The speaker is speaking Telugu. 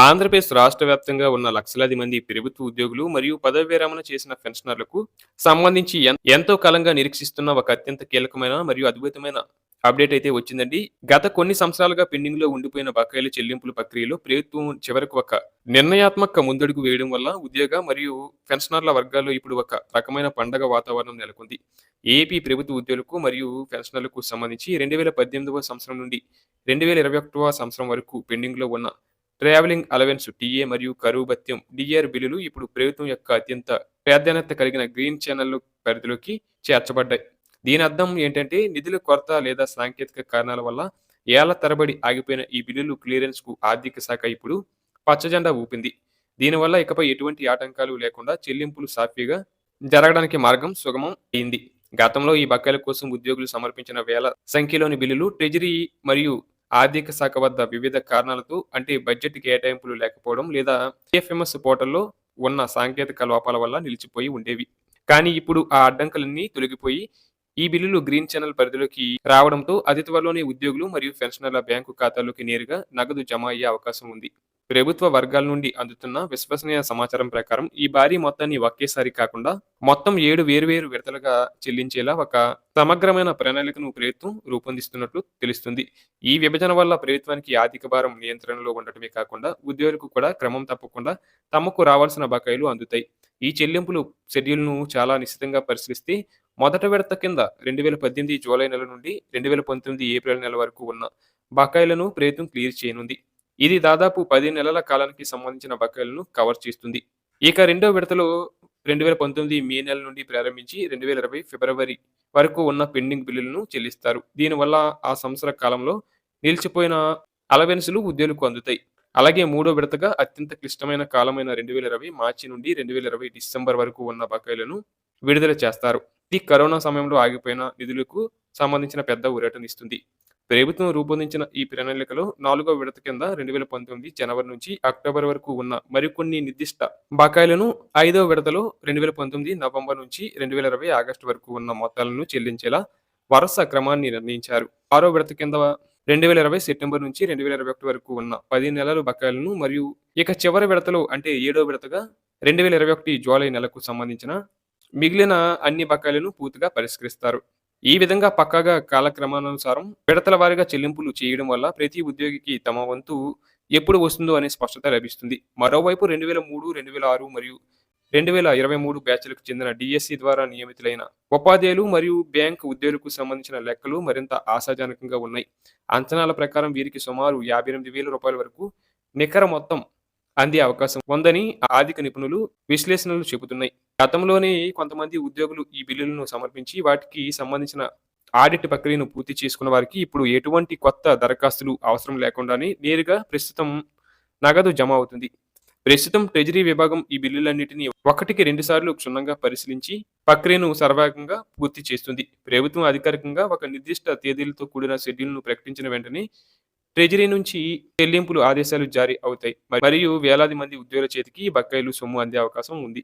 ఆంధ్రప్రదేశ్ రాష్ట్ర వ్యాప్తంగా ఉన్న లక్షలాది మంది ప్రభుత్వ ఉద్యోగులు మరియు పదవి విరమణ చేసిన పెన్షనర్లకు సంబంధించి ఎంతో కాలంగా నిరీక్షిస్తున్న ఒక అత్యంత కీలకమైన మరియు అద్భుతమైన అప్డేట్ అయితే వచ్చిందండి. గత కొన్ని సంవత్సరాలుగా పెండింగ్ లో ఉండిపోయిన బకాయిల చెల్లింపుల ప్రక్రియలో ప్రభుత్వం చివరకు ఒక నిర్ణయాత్మక ముందడుగు వేయడం వల్ల ఉద్యోగ మరియు పెన్షనర్ల వర్గాల్లో ఇప్పుడు ఒక రకమైన పండగ వాతావరణం నెలకొంది. ఏపీ ప్రభుత్వ ఉద్యోగులకు మరియు పెన్షనర్లకు సంబంధించి 2018వ సంవత్సరం నుండి 2021వ సంవత్సరం వరకు పెండింగ్ లో ఉన్న ట్రావెలింగ్ అలవెన్స్ టీఏ మరియు కరువు భత్యం డిఆర్ బిల్లులు ఇప్పుడు ప్రభుత్వం యొక్క అత్యంత ప్రాధాన్యత కలిగిన గ్రీన్ ఛానల్ పరిధిలోకి చేర్చబడ్డాయి. దీని అర్థం ఏంటంటే నిధుల కొరత లేదా సాంకేతిక కారణాల వల్ల ఏళ్ల తరబడి ఆగిపోయిన ఈ బిల్లులు క్లియరెన్స్ కు ఆర్థిక శాఖ ఇప్పుడు పచ్చజెండా ఊపింది. దీనివల్ల ఇకపై ఎటువంటి ఆటంకాలు లేకుండా చెల్లింపులు సాఫీగా జరగడానికి మార్గం సుగమం అయింది. గతంలో ఈ బకాయిల కోసం ఉద్యోగులు సమర్పించిన వేల సంఖ్యలోని బిల్లులు ట్రెజరీ మరియు ఆర్థిక శాఖ వద్ద వివిధ కారణాలతో అంటే బడ్జెట్ కేటాయింపులు లేకపోవడం లేదా టిఎఫ్ఎంఎస్ పోర్టల్లో ఉన్న సాంకేతిక లోపాల వల్ల నిలిచిపోయి ఉండేవి. కానీ ఇప్పుడు ఆ అడ్డంకులన్నీ తొలగిపోయి ఈ బిల్లులు గ్రీన్ ఛానల్ పరిధిలోకి రావడంతో అతి త్వరలోనే ఉద్యోగులు మరియు పెన్షనర్ల బ్యాంకు ఖాతాల్లోకి నేరుగా నగదు జమ అయ్యే అవకాశం ఉంది. ప్రభుత్వ వర్గాల నుండి అందుతున్న విశ్వసనీయ సమాచారం ప్రకారం ఈ భారీ మొత్తాన్ని ఒకేసారి కాకుండా మొత్తం 7 వేర్వేరు విడతలుగా చెల్లించేలా ఒక సమగ్రమైన ప్రణాళికను ప్రభుత్వం రూపొందిస్తున్నట్లు తెలుస్తుంది. ఈ విభజన వల్ల ప్రభుత్వానికి ఆర్థిక భారం నియంత్రణలో ఉండటమే కాకుండా ఉద్యోగులకు కూడా క్రమం తప్పకుండా తమకు రావాల్సిన బకాయిలు అందుతాయి. ఈ చెల్లింపులు షెడ్యూల్ను చాలా నిశితంగా పరిశీలిస్తే మొదట విడత కింద 2018 జూలై నెల నుండి 2019 ఏప్రిల్ నెల వరకు ఉన్న బకాయిలను ప్రభుత్వం క్లియర్ చేయనుంది. ఇది దాదాపు 10 నెలల కాలానికి సంబంధించిన బకాయిలను కవర్ చేస్తుంది. ఇక రెండో విడతలో 2019 మే నెల నుండి ప్రారంభించి 2020 ఫిబ్రవరి వరకు ఉన్న పెండింగ్ బిల్లులను చెల్లిస్తారు. దీనివల్ల ఆ సంవత్సర కాలంలో నిలిచిపోయిన అలవెన్సులు ఉద్యోగులకు అందుతాయి. అలాగే మూడో విడతగా అత్యంత క్లిష్టమైన కాలమైన 2020 మార్చి నుండి 2020 డిసెంబర్ వరకు ఉన్న బకాయిలను విడుదల చేస్తారు. ఇది కరోనా సమయంలో ఆగిపోయిన నిధులకు సంబంధించిన పెద్ద ఊరటనిస్తుంది. ప్రభుత్వం రూపొందించిన ఈ ప్రణాళికలో 4వ విడత కింద 2019 జనవరి నుంచి అక్టోబర్ వరకు ఉన్న మరికొన్ని నిర్దిష్ట బకాయిలను 5వ విడతలో 2019 నవంబర్ నుంచి 2020 ఆగస్టు వరకు ఉన్న మొత్తాలను చెల్లించేలా వరుస క్రమాన్ని నిర్ణయించారు. 6వ విడత కింద 2020 సెప్టెంబర్ నుంచి 2021 వరకు ఉన్న 10 నెలల బకాయిలను మరియు ఇక చివరి విడతలో అంటే 7వ విడతగా 2021 జూలై నెలకు సంబంధించిన మిగిలిన అన్ని బకాయిలను పూర్తిగా పరిష్కరిస్తారు. ఈ విధంగా పక్కాగా కాలక్రమానుసారం విడతల వారీగా చెల్లింపులు చేయడం వల్ల ప్రతి ఉద్యోగికి తమ వంతు ఎప్పుడు వస్తుందో అనే స్పష్టత లభిస్తుంది. మరోవైపు 2003, 2006 మరియు 2023 బ్యాచ్లకు చెందిన డిఎస్సి ద్వారా నియమితులైన ఉపాధ్యాయులు మరియు బ్యాంకు ఉద్యోగులకు సంబంధించిన లెక్కలు మరింత ఆశాజనకంగా ఉన్నాయి. అంచనాల ప్రకారం వీరికి సుమారు 58,000 రూపాయల వరకు నికర మొత్తం అందే అవకాశం ఉందని ఆర్థిక నిపుణులు విశ్లేషణలు చెబుతున్నాయి. గతంలోనే కొంతమంది ఉద్యోగులు ఈ బిల్లులను సమర్పించి వాటికి సంబంధించిన ఆడిట్ ప్రక్రియను పూర్తి చేసుకున్న వారికి ఇప్పుడు ఎటువంటి కొత్త దరఖాస్తులు అవసరం లేకుండానే నేరుగా ప్రస్తుతం నగదు జమ అవుతుంది. ప్రస్తుతం ట్రెజరీ విభాగం ఈ బిల్లులన్నింటినీ 1కి 2 సార్లు క్షుణ్ణంగా పరిశీలించి ప్రక్రియను సర్వేగంగా పూర్తి చేస్తుంది. ప్రభుత్వం అధికారికంగా ఒక నిర్దిష్ట తేదీలతో కూడిన షెడ్యూల్ను ప్రకటించిన వెంటనే ట్రెజరీ నుంచి చెల్లింపులు ఆదేశాలు జారీ అవుతాయి మరియు వేలాది మంది ఉద్యోగుల చేతికి బకాయిలు సొమ్ము అందే అవకాశం ఉంది.